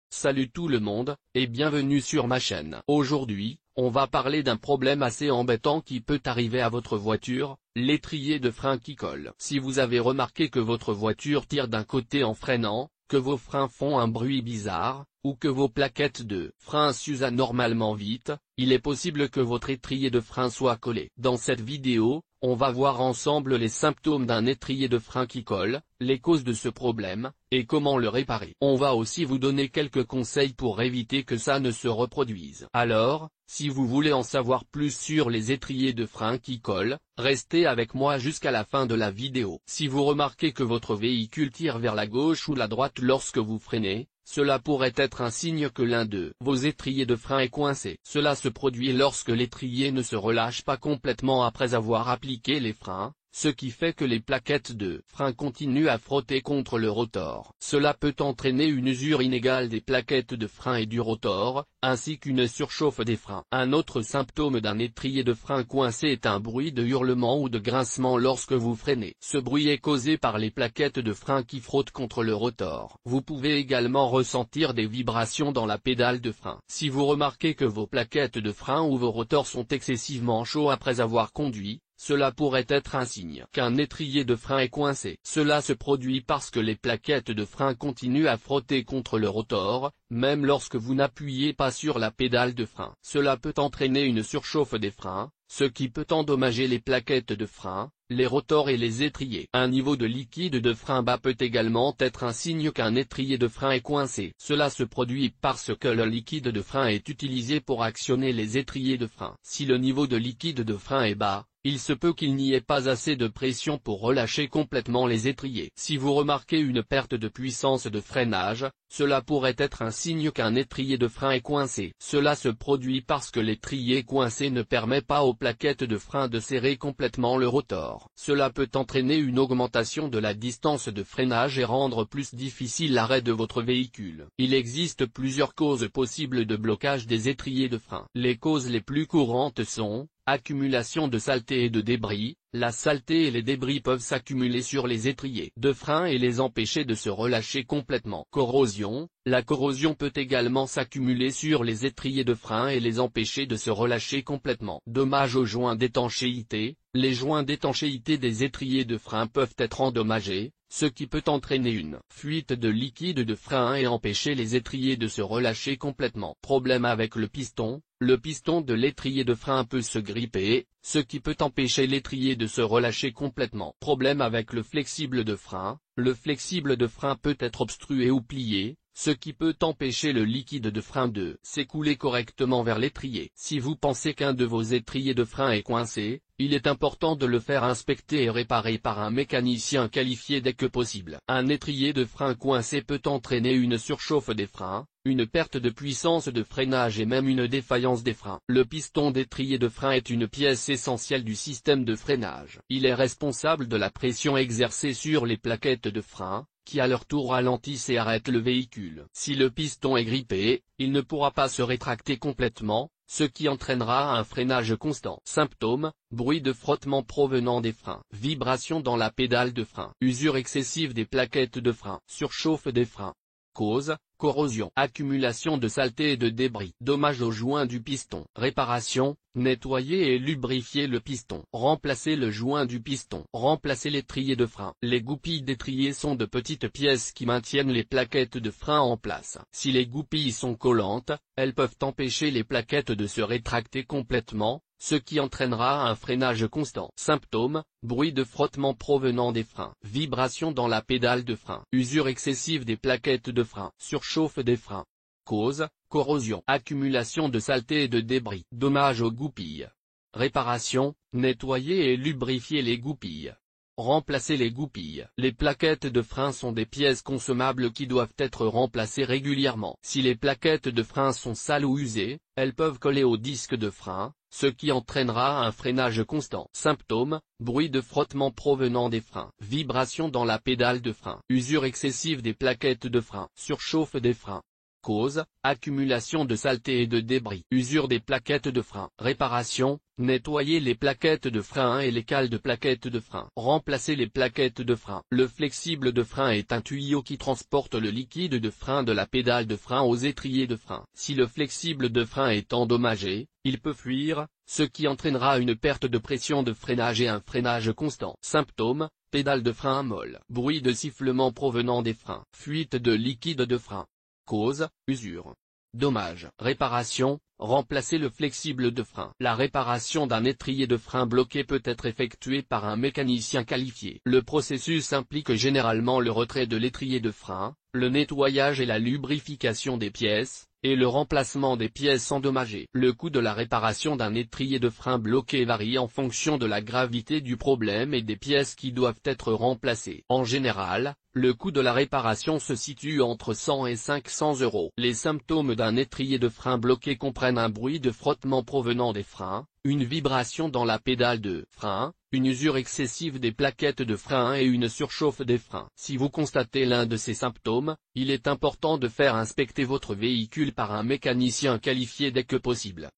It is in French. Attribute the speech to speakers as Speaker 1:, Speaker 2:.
Speaker 1: Salut tout le monde, et bienvenue sur ma chaîne. Aujourd'hui, on va parler d'un problème assez embêtant qui peut arriver à votre voiture, l'étrier de frein qui colle. Si vous avez remarqué que votre voiture tire d'un côté en freinant, que vos freins font un bruit bizarre, ou que vos plaquettes de frein s'usent anormalement vite, il est possible que votre étrier de frein soit collé. Dans cette vidéo, on va voir ensemble les symptômes d'un étrier de frein qui colle, les causes de ce problème, et comment le réparer. On va aussi vous donner quelques conseils pour éviter que ça ne se reproduise. Alors, si vous voulez en savoir plus sur les étriers de frein qui collent, restez avec moi jusqu'à la fin de la vidéo. Si vous remarquez que votre véhicule tire vers la gauche ou la droite lorsque vous freinez, cela pourrait être un signe que l'un de vos étriers de frein est coincé. Cela se produit lorsque l'étrier ne se relâche pas complètement après avoir appliqué les freins, ce qui fait que les plaquettes de frein continuent à frotter contre le rotor. Cela peut entraîner une usure inégale des plaquettes de frein et du rotor, ainsi qu'une surchauffe des freins. Un autre symptôme d'un étrier de frein coincé est un bruit de hurlement ou de grincement lorsque vous freinez. Ce bruit est causé par les plaquettes de frein qui frottent contre le rotor. Vous pouvez également ressentir des vibrations dans la pédale de frein. Si vous remarquez que vos plaquettes de frein ou vos rotors sont excessivement chauds après avoir conduit, cela pourrait être un signe qu'un étrier de frein est coincé. Cela se produit parce que les plaquettes de frein continuent à frotter contre le rotor, même lorsque vous n'appuyez pas sur la pédale de frein. Cela peut entraîner une surchauffe des freins, ce qui peut endommager les plaquettes de frein, les rotors et les étriers. Un niveau de liquide de frein bas peut également être un signe qu'un étrier de frein est coincé. Cela se produit parce que le liquide de frein est utilisé pour actionner les étriers de frein. Si le niveau de liquide de frein est bas, il se peut qu'il n'y ait pas assez de pression pour relâcher complètement les étriers. Si vous remarquez une perte de puissance de freinage, cela pourrait être un signe qu'un étrier de frein est coincé. Cela se produit parce que l'étrier coincé ne permet pas aux plaquettes de frein de serrer complètement le rotor. Cela peut entraîner une augmentation de la distance de freinage et rendre plus difficile l'arrêt de votre véhicule. Il existe plusieurs causes possibles de blocage des étriers de frein. Les causes les plus courantes sont accumulation de saleté et de débris. La saleté et les débris peuvent s'accumuler sur les étriers de frein et les empêcher de se relâcher complètement. Corrosion. La corrosion peut également s'accumuler sur les étriers de frein et les empêcher de se relâcher complètement. Dommages aux joints d'étanchéité. Les joints d'étanchéité des étriers de frein peuvent être endommagés, ce qui peut entraîner une fuite de liquide de frein et empêcher les étriers de se relâcher complètement. Problème avec le piston. Le piston de l'étrier de frein peut se gripper, ce qui peut empêcher l'étrier de se relâcher complètement. Problème avec le flexible de frein. Le flexible de frein peut être obstrué ou plié, ce qui peut empêcher le liquide de frein de s'écouler correctement vers l'étrier. Si vous pensez qu'un de vos étriers de frein est coincé, il est important de le faire inspecter et réparer par un mécanicien qualifié dès que possible. Un étrier de frein coincé peut entraîner une surchauffe des freins, une perte de puissance de freinage et même une défaillance des freins. Le piston d'étrier de frein est une pièce essentielle du système de freinage. Il est responsable de la pression exercée sur les plaquettes de frein, qui à leur tour ralentissent et arrêtent le véhicule. Si le piston est grippé, il ne pourra pas se rétracter complètement, ce qui entraînera un freinage constant. Symptômes, bruit de frottement provenant des freins, vibration dans la pédale de frein, usure excessive des plaquettes de frein, surchauffe des freins. Cause, corrosion, accumulation de saleté et de débris, dommages aux joints du piston. Réparation, nettoyer et lubrifier le piston. Remplacer le joint du piston. Remplacer l'étrier de frein. Les goupilles d'étrier sont de petites pièces qui maintiennent les plaquettes de frein en place. Si les goupilles sont collantes, elles peuvent empêcher les plaquettes de se rétracter complètement, ce qui entraînera un freinage constant. Symptômes, bruit de frottement provenant des freins, vibration dans la pédale de frein, usure excessive des plaquettes de frein, surchauffe des freins. Cause, corrosion, accumulation de saleté et de débris, dommages aux goupilles. Réparation, nettoyer et lubrifier les goupilles. Remplacer les goupilles. Les plaquettes de frein sont des pièces consommables qui doivent être remplacées régulièrement. Si les plaquettes de frein sont sales ou usées, elles peuvent coller au disque de frein, ce qui entraînera un freinage constant. Symptômes, bruit de frottement provenant des freins, vibration dans la pédale de frein, usure excessive des plaquettes de frein, surchauffe des freins. Cause, accumulation de saleté et de débris. Usure des plaquettes de frein. Réparation, nettoyer les plaquettes de frein et les cales de plaquettes de frein. Remplacer les plaquettes de frein. Le flexible de frein est un tuyau qui transporte le liquide de frein de la pédale de frein aux étriers de frein. Si le flexible de frein est endommagé, il peut fuir, ce qui entraînera une perte de pression de freinage et un freinage constant. Symptômes, pédale de frein molle. Bruit de sifflement provenant des freins. Fuite de liquide de frein. Cause, usure. Dommage. Réparation, remplacer le flexible de frein. La réparation d'un étrier de frein bloqué peut être effectuée par un mécanicien qualifié. Le processus implique généralement le retrait de l'étrier de frein, le nettoyage et la lubrification des pièces, et le remplacement des pièces endommagées. Le coût de la réparation d'un étrier de frein bloqué varie en fonction de la gravité du problème et des pièces qui doivent être remplacées. En général, le coût de la réparation se situe entre 100 et 500 €. Les symptômes d'un étrier de frein bloqué comprennent un bruit de frottement provenant des freins, une vibration dans la pédale de frein, une usure excessive des plaquettes de frein et une surchauffe des freins. Si vous constatez l'un de ces symptômes, il est important de faire inspecter votre véhicule par un mécanicien qualifié dès que possible.